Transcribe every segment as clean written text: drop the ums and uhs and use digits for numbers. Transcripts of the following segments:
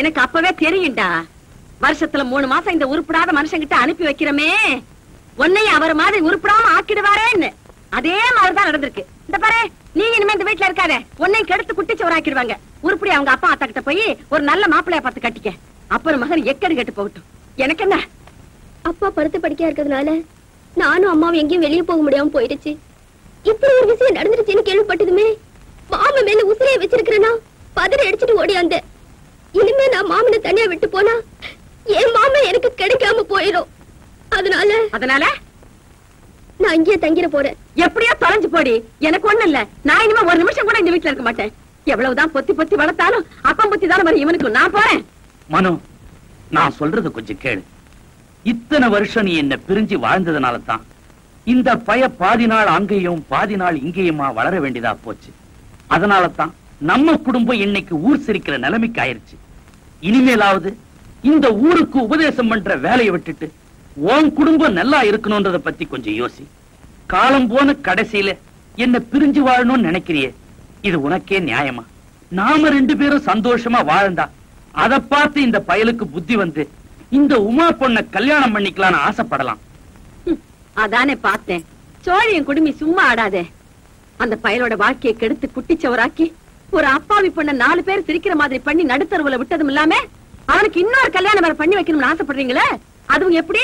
எனக்கு அப்பவே தெரியும்டா. வருஷத்துல 3 மாசம் இந்த உருப்படாத மனுஷங்கிட்ட அனுப்பி வைக்கிறமே, உன்னையும் அவர் மாதிரி உருப்படாம ஆக்கிடுவாரேன்னு. அதே மாதிரிதான் நடந்திருக்கு. இந்த பாரு, நீ இனிமே இந்த வீட்டுல இருக்காத, உன்னையும் கெடுத்து குட்டிச்சவர் ஆக்கிடுவாங்க. உருப்படி அவங்க அப்பா அத்தா கிட்ட போய் ஒரு நல்ல மாப்பிள்ளைய பார்த்து கட்டிக்க. அப்புறம் மகன் எக்கடி கெட்டு போகட்டும். எனக்கு என்ன, அப்பா படுத்து படிக்க இருக்கிறதுனால நானும் அம்மாவும் எங்கேயும் வெளியே போக முடியாம போயிடுச்சு. இப்படி ஒரு விஷயம் நடந்துருச்சுன்னு கேள்விப்பட்டதுமே மாமா மேல உசிரியை வச்சிருக்கிறேன்னா பதறி அடிச்சுட்டு ஓடியாந்த. இனிமே நான் மாமனை தனியா விட்டு போனா என் மாமா எனக்கு கிடைக்காம போயிடும். அதனால நான் இங்கேயே தங்கிட போறேன். எப்படியோ தொலைஞ்சு போடி, எனக்கு ஒண்ணு இல்ல. நான் இனிமே ஒரு நிமிஷம் கூட இந்த வீட்டுல இருக்க மாட்டேன். எவ்வளவுதான் பொத்தி பொத்தி வளர்த்தாலும் அப்பம் புத்தி தானே வரும் இவனுக்கு. நான் போறேன். மனு, நான் சொல்றது கொஞ்சம் கேளு. இத்தனை வருஷம் நீ என்ன பிரிஞ்சு வாழ்ந்ததுனால தான் இந்த பய பாதி நாள் அங்கேயும் பாதி நாள் இங்கேயுமா வளர வேண்டியதா போச்சு. அதனால தான் நம்ம குடும்பம் இன்னைக்கு ஊர் சிரிக்கிற நிலைமைக்கு ஆயிருச்சு. இனிமேலாவது இந்த ஊருக்கு உபதேசம் பண்ற வேலையை விட்டுட்டு உன் குடும்பம் நல்லா இருக்கணும்ன்றத பத்தி கொஞ்சம் யோசி. காலம் போன கடைசியில என்ன பிரிஞ்சு வாழணும்னு நினைக்கிறியே, இது உனக்கே நியாயமா? நாம 2 பேரும் சந்தோஷமா வாழ்ந்தா அதை பார்த்து இந்த பயலுக்கு புத்தி வந்து இந்த உமா பொண்ண கல்யாணம் பண்ணிக்கலாம்னு ஆசைப்படலாம். அதானே பார்த்தேன். சோழியும் குடுமி சும்மா ஆடாதே. அந்த பயலோட வாழ்க்கையை கெடுத்து குட்டிச்சவராக்கி ஒரு அப்பாவி பொண்ண 4 பேர் சிரிக்கிற மாதிரி பண்ணி நடுத்தருவுல விட்டதும் இல்லாம அவனுக்கு இன்னொரு கல்யாணம் வேற பண்ணி வைக்கணும்னு ஆசைப்படுறீங்களே, அதுவும் எப்படி?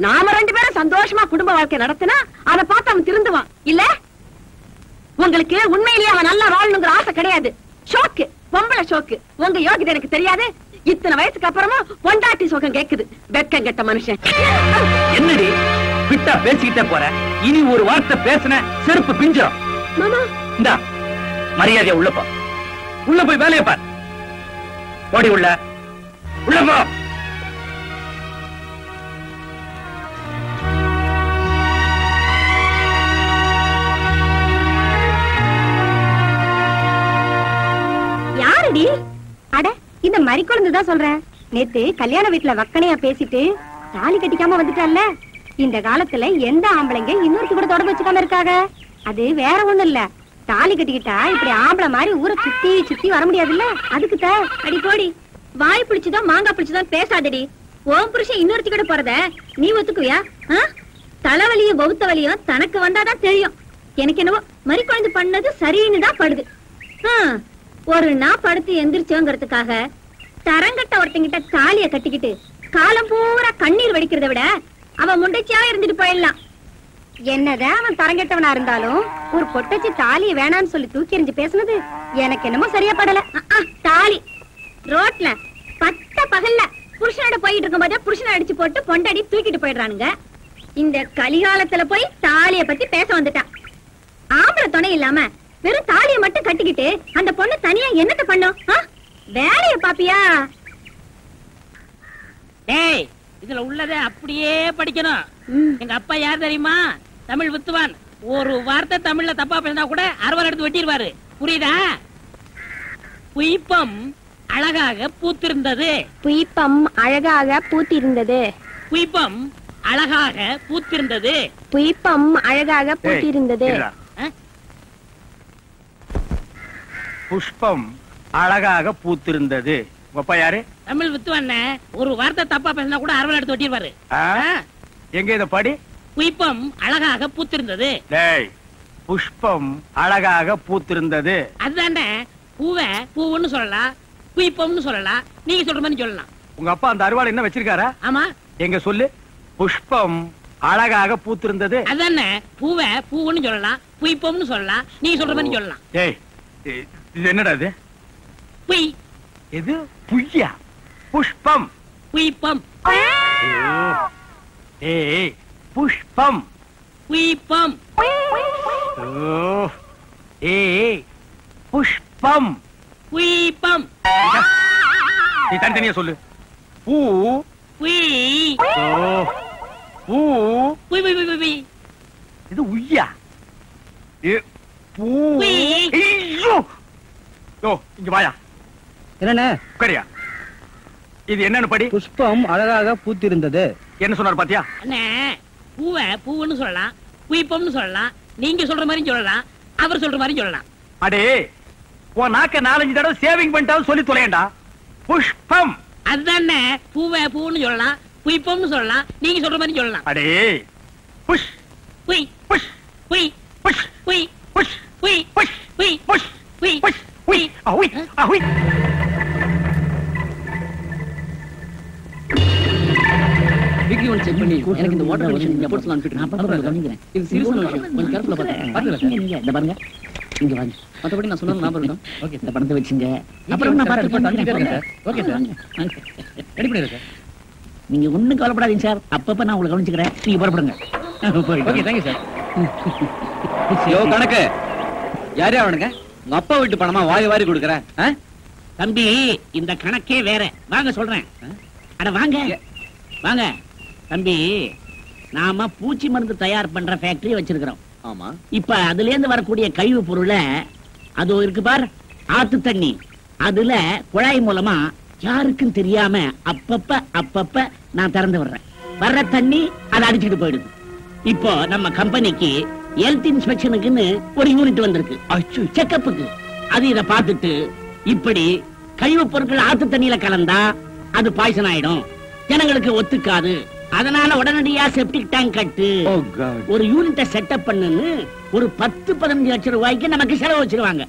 நாம 2 பேரும் சந்தோஷமா குடும்ப வாழ்க்கை நடத்தினா அதை பார்த்து அவன் திருந்துவான் இல்ல? உங்களுக்கு உண்மையிலேயே அவன் நல்லா வாழணுங்கிற ஆசை கிடையாது. ஷோக்கு, பொம்பளை ஷோக்கு. உங்க யோகிதை எனக்கு தெரியாது. இத்தனை வயசுக்கு அப்புறமா பொண்டாட்டி சோகம் கேக்குது. வெக்கம் கெட்ட மனுஷன். என்னடி விட்டா பேசிக்கிட்டே போற? இனி ஒரு வார்த்தை பேசின செருப்பு பிஞ்சிரும். மாமா, இந்தா மரியாதையா உள்ள போ. உள்ள போய் வேலையை பார். ஓடி உள்ள போ. யாருடி? அட, இந்த மறி குழந்தைதான் சொல்றேன். நேத்து கல்யாண வீட்டுல வக்கனையா பேசிட்டு தாலி கட்டிக்காம வந்துட்டால. இந்த காலத்துல எந்த ஆம்பளைங்க இன்னொருத்தி கூட தொடர்பு வச்சுக்காம இருக்காங்க? அது வேற ஒண்ணும் இல்ல, தாலி கட்டிக்கிட்டா இப்படி ஆம்பளை மாதிரி ஊரை சுத்தி சுத்தி வர முடியாதுல்ல, அதுக்கு தான். அடி போடி, வாய் பிடிச்சுதான் மாங்காய் பிடிச்சுதான் பேசாதடி. ஓம் புருஷன் இன்னொருத்தி கூட போறத நீ ஒத்துக்குவியா? தலைவலியும் பௌத்த வலியும் தனக்கு வந்தாதான் தெரியும். எனக்கு என்னவோ மறி குழந்தை பண்ணது சரின்னு தான் படுது. ஒரு நாள் படுத்து எந்திரிச்சோங்கிறதுக்காக தரங்கட்ட ஒருத்தங்கிட்ட தாலிய கட்டிக்கிட்டு காலம் பூரா கண்ணீர் வடிக்கிறத விட அவன் முண்டைச்சியா இருந்துட்டு போயிடலாம். என்னதான் அவன் தரங்கட்டவனா இருந்தாலும் ஒரு பொட்டச்சி தாலிய வேணான்னு சொல்லி தூக்கி எறிஞ்சு பேசுனது எனக்கு என்னமோ சரியா படல. தாலி ரோட்ல பட்ட பகல்ல புருஷனோட போயிட்டு இருக்கும் போதே புருஷனை அடிச்சு போட்டு பொண்டாடி தூக்கிட்டு போயிடுறானுங்க. இந்த கலிகாலத்துல போய் தாலிய பத்தி பேச வந்துட்டான். ஆம்பளை துணை இல்லாம வெறும் தாலிய மட்டும் கட்டிக்கிட்டு அந்த பொண்ணு தனியா என்னத்த பண்ணும்? வேலைய பாப்பியா? டேய், இதுல உள்ளத அப்படியே படிக்கணும். எங்க அப்பா யார் தெரியுமா? தமிழ் வித்துவான். ஒரு வார்த்தை தமிழ்ல தப்பா பேசினா கூட அறுவல் எடுத்து வெட்டிடுவாரு. புரியுதா? புய்பம் அழகாக பூத்திருந்தது. புய்பம் அழகாக பூத்திருந்தது. புய்பம் அழகாக பூத்திருந்தது. புய்பம் அழகாக பூத்திருந்தது. புஷ்பம் அழகாக பூத்திருந்தது. அப்பா யாரு? தமிழ் வித்துவான். ஒரு வார்த்தை தப்பா பேசினா கூட அறுவல் எடுத்து வெட்டிடுவாரு. எங்க இத படி. புய்பம் அழகாக பூத்திருந்தது. புஷ்பம் அழகாக பூத்திருந்தது. அதுதானே. பூவை பூவுன்னு சொல்லலாம், புய்பம்னு சொல்லலாம், நீங்க சொல்ற மாதிரி சொல்லலாம். உங்க அப்பா அந்த அறுவாள் என்ன வச்சிருக்காரா? ஆமா. எங்க சொல்லு. புஷ்பம் அழகாக பூத்திருந்தது. அதுதானே. பூவை பூவுன்னு சொல்லலாம், புய்பம்னு சொல்லலாம், நீங்க சொல்ற மாதிரி சொல்லலாம். இது என்னடா இது? புய். எது புய்யா? புஷ்பம் புய்பம். புஷ்பம் புய்பம். புஷ்பம் புய்பம். நீ தனித்தனியா சொல்லு. பூ புய். பூ புய் புய் புய் புய். இது உய்யா? பூ. இங்க வாயா. என்ன உட்காரியா. இது என்னன்னு படி. புஷ்பம் அழகாக பூத்திருந்தது. என்ன சொன்னார் பாத்தியா? அண்ணே, பூவை பூவுன்னு சொல்லலாம், புய்பம்னு சொல்லலாம், நீங்க சொல்ற மாதிரி சொல்லலாம், அவர் சொல்ற மாதிரி சொல்லலாம். அடே, உன் நாக்க 4-5 தடவை சேவிங் பண்ணிட்டாலும் சொல்லி தொலையண்டா. புஷ்பம். அதுதானே பூவை பூன்னு சொல்லலாம், புய்பம்னு சொல்லலாம், நீங்க சொல்ற மாதிரி சொல்லலாம். அடே புஷ் புய் புஷ் புய் புஷ் புய் புஷ் புய் புஷ் புய் புஷ் புய் புஷ் புய் அஹுய் அஹுய். வீக்லி ஒன் செக் பண்ணி எனக்கு இந்த வாட்டர் கண்டிஷன் ரிப்போர்ட்ஸ் நான் நான் பண்ணிக்கிறேன். இது சீரியஸான விஷயம், கொஞ்சம் கேர்ஃபுல்லா பாருங்க. நீங்க இந்த பாருங்க, இங்க வாங்க. மத்தபடி நான் சொன்னது ஞாபகம் இருக்கும். ஓகே, இந்த பணத்தை வச்சுங்க. அப்புறம் நான் பார்த்து பண்ணிக்கிறேன். ஓகே சார், ரெடி பண்ணிடுறேன் சார். நீங்க ஒண்ணும் கவலைப்படாதீங்க சார், அப்பப்ப நான் உங்களை கவனிச்சுக்கிறேன். நீங்க புறப்படுங்க. Okay, thank you sir. யோ கணக்கு யாரே அவனுங்க உங்க அப்பா வீட்டு பணமா வாரி வாரி கொடுக்குற? தம்பி, இந்த கணக்கே வேற. வாங்க சொல்றேன். அட வாங்க வாங்க தம்பி, நாம பூச்சி மருந்து தயார் பண்ற ஃபேக்டரி வச்சிருக்கிறோம். ஆமா. இப்ப அதுல இருந்து வரக்கூடிய கழிவு பொருளை, அது இருக்கு பார் ஆத்து தண்ணி, அதுல குழாய் மூலமா யாருக்கும் தெரியாம அப்பப்ப நான் திறந்து விடுறேன். வர்ற தண்ணி அதை அடிச்சுட்டு போயிடுது. இப்போ நம்ம கம்பெனிக்கு ஹெல்த் இன்ஸ்பெக்ஷனுக்குன்னு ஒரு யூனிட் வந்திருக்கு, செக்கப்புக்கு. அது இத பார்த்துட்டு, இப்படி கழிவு பொருட்கள் ஆத்து தண்ணியில கலந்தா அது பாய்சன் ஆயிடும், ஜனங்களுக்கு ஒத்துக்காது, அதனால உடனடியா செப்டிக் டேங்க் கட்டு, ஒரு யூனிட்ட செட்டப் பண்ணுன்னு ஒரு 10-15 லட்சம் ரூபாய்க்கு நமக்கு செலவு வச்சிருவாங்க.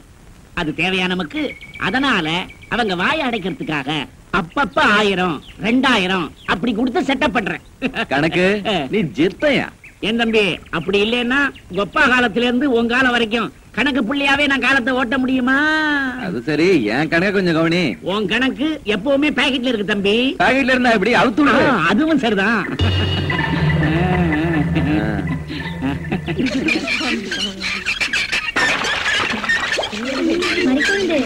அது தேவையா நமக்கு? அதனால அவங்க வாயை அடைக்கிறதுக்காக அப்பப்ப 1000-2000 அப்படி கொடுத்து செட்டப் பண்றேன். கணக்கு நீ ஜெத்தையா? என் தம்பி, அப்படி இல்லைன்னா கொப்பா காலத்துல இருந்து உங்க காலம் வரைக்கும் கணக்கு புள்ளியாவே நான் காலத்தை ஓட்ட முடியுமா? அது சரி, என் கணக்கு கொஞ்சம் கவனி. உன் கணக்கு எப்பவுமே பாக்கெட்ல இருக்கு தம்பி. பாக்கெட்ல இருந்தா எப்படி அவுத்து விடு? அதுவும் சரிதான். மணிக்குண்டு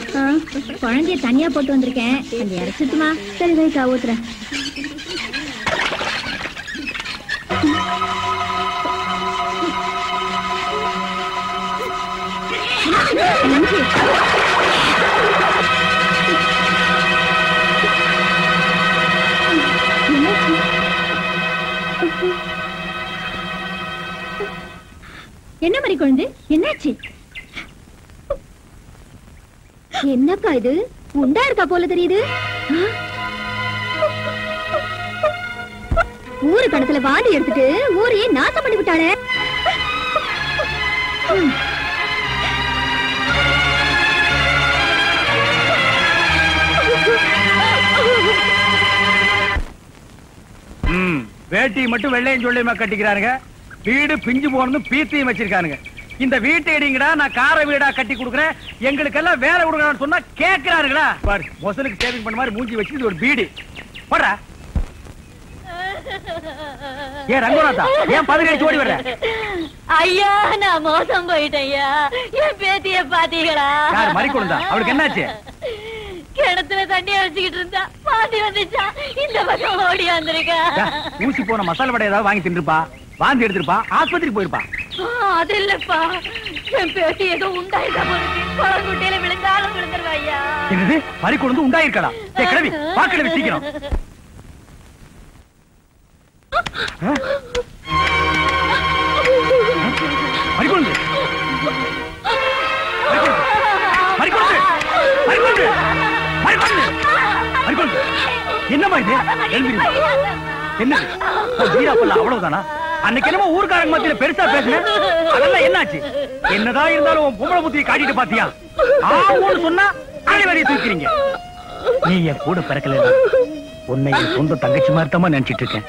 குழந்தைய தனியா போட்டு வந்திருக்கேன், கொஞ்சம் இறச்சிட்டுமா? சரி வைக்கா, ஊத்துறேன். என்ன மாதிரி குழந்தை, என்னாச்சு? என்னக்கா இது, உண்டா இருக்கா போல தெரியுது. ஊரு கணத்துல வாந்தி எடுத்துட்டு ஊரையே நாசம் பண்ணி விட்டாளே. வேட்டி மட்டும் வெள்ளையும் சொல்லியமா கட்டிக்கிறானுங்க, வீடு பிஞ்சு போனது பீத்தையும் வச்சிருக்கானுங்க. இந்த வீட்டை இடிங்கடா, நான் கார வீடா கட்டி கொடுக்குறேன், எங்களுக்கு எல்லாம் வேலை கொடுக்கறான்னு சொன்னா கேட்கிறாருங்களா? பாரு, மொசலுக்கு சேவிங் பண்ண மாதிரி மூஞ்சி வச்சு ஒரு பீடி போடுற. ஏன் ரங்கநாதா, ஏன் பதினேழு ஓடி வர்ற? ஐயா, நான் மோசம் போயிட்டேன் ஐயா. என் பேத்திய பாத்தீங்களா? யார் மறிக்கொழுந்தா? அவளுக்கு என்னாச்சு? கிணத்துல தண்ணி அடிச்சுக்கிட்டு இருந்தா பாதி வந்துச்சா, இந்த பக்கம் ஓடி வந்திருக்கா. ஊசி போன மசாலா வடை ஏதாவது வாங்கி தின்றுப்பா, வாந்தி எடுத்திருப்பா, ஆஸ்பத்திரிக்கு போயிருப்பா. அது இல்லப்பா, என் பேட்டி ஏதோ உண்டாயிருக்கா போருக்கு, குளங்குட்டையில விழுந்தாலும் விழுந்துருவா ஐயா. என்னது, மறிக்கொழுந்து உண்டாயிருக்கடா? கிளவி பாக்கில விசிக்கணும். மறிக்கொழுந்து மறிக்கொழுந்து மறிக்கொழுந்து மறிக்கொழுந்து மறிக்கொழுந்து என்னமா இது? என்னது வீராப்பல்ல அவ்வளவுதானா? அன்னைக்கு என்னமோ ஊர்க்காரங்க மத்தியில பெருசா பேசுனேன், அதெல்லாம் என்னாச்சு? என்னதான் இருந்தாலும் உன் பொம்பளை புத்தியை காட்டிட்டு பாத்தியா? ஆவோன்னு சொன்னா அனைவரையும் தூக்கிறீங்க. நீ என் கூட பிறக்கல, உன்னை என் சொந்த தங்கச்சி மாதிரி தான் நினைச்சிட்டு இருக்கேன்.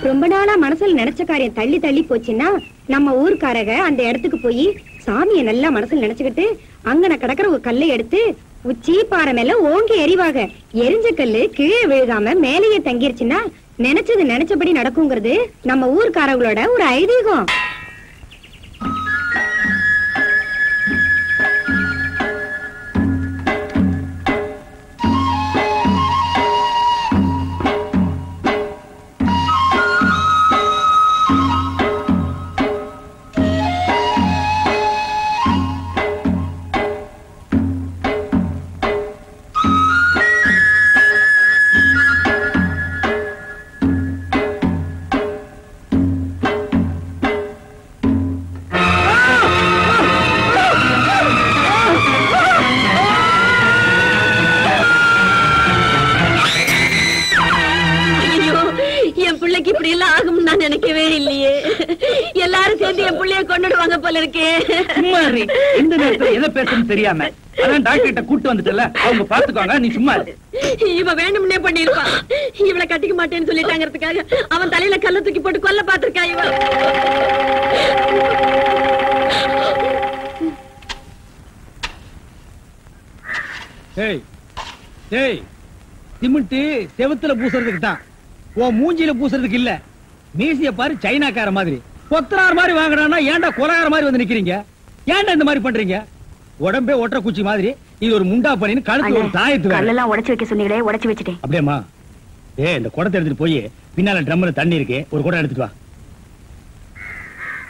ரொம்ப நாளா மனசுல நினைச்ச காரியம் தள்ளி தள்ளி போச்சுன்னா, நம்ம ஊர்க்காரங்க அந்த இடத்துக்கு போய் சாமியை நல்லா மனசுல நினைச்சுக்கிட்டு அங்கன கிடக்குற ஒரு கல்லை எடுத்து உச்சி பாறை மேல ஓங்கி எறிவாங்க. எரிஞ்ச கல்லு கீழே விழுகாம மேலேயே தங்கிருச்சுன்னா நினைச்சது நினைச்சபடி நடக்குங்கிறது நம்ம ஊர்க்காரங்களோட ஒரு ஐதீகம். நினைக்கவே இல்லையே. எல்லாரும் சேர்ந்து என் புள்ளைய கொண்டுடுவாங்க போல இருக்கே. சும்மா இரு. எந்த நேரத்துல எதை பேசணும்னு தெரியாம அதான் டாக்டர் கிட்ட கூட்டு வந்துட்டல, அவங்க பாத்துக்குவாங்க, நீ சும்மா இரு. இவ வேணும்னே பண்ணிருப்பான். இவளை கட்டிக்க மாட்டேன்னு சொல்லிட்டாங்கிறதுக்காக அவன் தலையில கல்ல தூக்கி போட்டு கொல்ல பாத்திருக்கா இவ. சிமெண்ட் செவுத்துல பூசுறதுக்கு தான், உன் மூஞ்சில பூசுறதுக்கு இல்ல. மீசிய பாரு சைனாக்கார மாதிரி, கொத்தனார் மாதிரி வாங்குறானா ஏன்டா கொலகார மாதிரி வந்து நிக்கிறீங்க? ஏன்டா இந்த மாதிரி பண்றீங்க? உடம்பே ஒற்ற குச்சி மாதிரி, இது ஒரு முண்டா பண்ணின்னு கழுத்து ஒரு தாயத்து வேற. எல்லாம் உடைச்சு வைக்க சொன்னீங்களே, உடைச்சு வச்சுட்டேன். அப்படியேம்மா, இந்த குடத்தை எடுத்துட்டு போய் பின்னால ட்ரம்ல தண்ணி இருக்கு, ஒரு குடம் எடுத்துட்டு வா.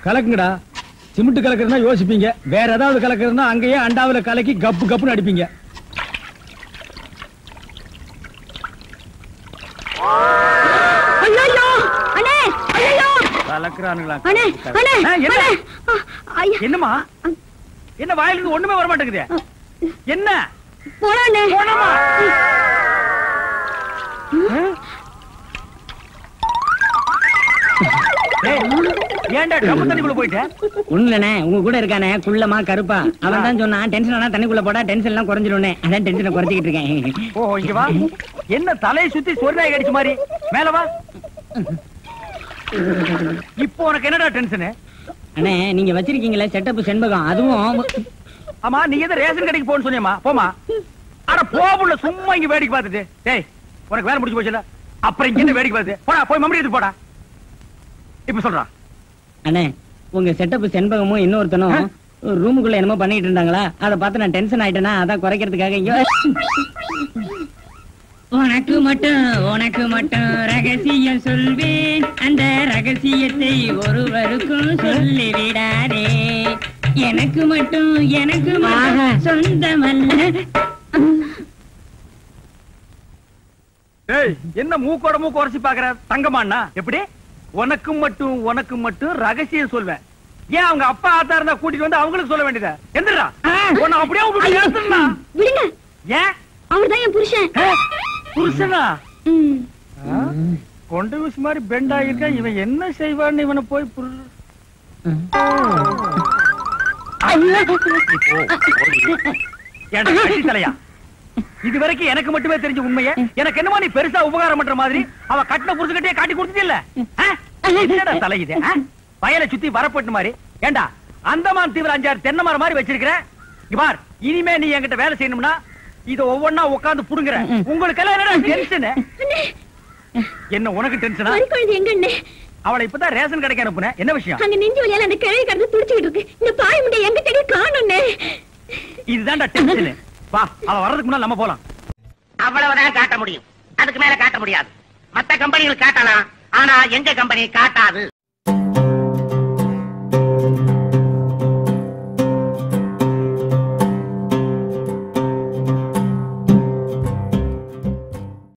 கலக்குங்கடா. சிமெண்ட் கலக்குறதுனா யோசிப்பீங்க, வேற ஏதாவது கலக்குறதுனா அங்கேயே அண்டாவில கலக்கி கப்பு கப்புன்னு அடிப்பீங்க. என்னமா என்ன வாயிலிருந்து ஒண்ணுமே வர மாட்டேங்குது? என்ன ஏன்டா ட்ரம் தண்ணிக்குள்ள போயிட்ட? ஒண்ணுலண்ணே, உங்க கூட இருக்கானே குள்ளமா கருப்பா, அவன் தான் சொன்னான் டென்ஷன் ஆனா தண்ணிக்குள்ள போடா டென்ஷன் எல்லாம் குறைஞ்சிடும். அதான் டென்ஷனை குறைச்சிக்கிட்டு இருக்கேன். ஓ இங்க வா. என்ன தலையை சுத்தி சொர்ணாய் கடிச்ச மாதிரி? மேல வா. இப்போ உனக்கு என்னடா டென்ஷன்? அண்ணே நீங்க வச்சிருக்கீங்களே செட்டப் செண்பகம், அதுவும். ஆமா, நீ எதை ரேஷன் கடைக்கு போன்னு சொன்னியம்மா? போமா. அட போபுள்ள, சும்மா இங்க வேடிக்கை பார்த்துட்டு. டேய் உனக்கு வேலை முடிஞ்சு போச்சுல, அப்புறம் இங்க என்ன வேடிக்கை பார்த்து போடா, போய் மம்மடி எடுத்து போடா. இப்ப சொல்றா. அண்ணே உங்க செட்டப் செண்பகமும் இன்னொருத்தனும் ரூமுக்குள்ள என்னமோ பண்ணிட்டு இருந்தாங்களா, அதை பார்த்து நான் டென்ஷன் ஆயிட்டேனா, அதான் குறைக்கிறதுக்காக இங்க. உனக்கு மட்டும் ரகசியம் சொல்வேன், அந்த ரகசியத்தை ஒருவருக்கும் சொல்லி விடாதே. எனக்கு மட்டும் சொந்தமல்ல. என்ன மூக்கோட மூக்கு உரைச்சி பாக்குற தங்கமாண்ணா? எப்படி உனக்கு மட்டும் ரகசியம் சொல்வேன்? ஏன் அவங்க அப்பா ஆத்தா இருந்தா கூட்டிட்டு வந்து அவங்களுக்கு சொல்ல வேண்டியதா? எந்திரா, உன்னை அப்படியே விடுங்க. ஏன்? அவர்தான் என் புருஷன். புருஷனா? கொண்டு விஷ் மாதிரி பெண்ட் ஆகிருக்க, இவன் என்ன செய்வான்னு இவனை போய் தலையா? இது வரைக்கும் எனக்கு மட்டுமே தெரிஞ்ச உண்மையை எனக்கு என்னமா நீ பெருசா உபகாரம் பண்ற மாதிரி அவ கட்டின புருஷகிட்டே காட்டி கொடுத்தது இல்ல? என்னடா தலை இது? வயலை சுத்தி வரப்பட்டு மாதிரி. ஏண்டா அந்தமான் தீவிர 5-6 தென்னை மரம் மாதிரி வச்சிருக்கிற. பார், இனிமே நீ என்கிட்ட வேலை செய்யணும்னா இத ஒவ்வொன்னா உட்கார்ந்து புடுங்குற. உங்களுக்கு எல்லாம் என்னடா டென்ஷன்? என்ன உனக்கு டென்ஷனா? அவளை இப்பதான் ரேஷன் கடைக்கு அனுப்புனேன், என்ன விஷயம்? அங்க நெஞ்சு வலியால அந்த கிழவி கடந்து துடிச்சிட்டு இருக்கு. இந்த பாய் முண்டை எங்க தேடி காணோம்னே. இதுதான்டா டென்ஷன். வா, அவ வர்றதுக்கு முன்னால நம்ம போலாம். அவ்வளவுதான் காட்ட முடியும், அதுக்கு மேல காட்ட முடியாது. மத்த கம்பெனிகள் காட்டலாம், ஆனா எங்க கம்பெனி காட்டாது.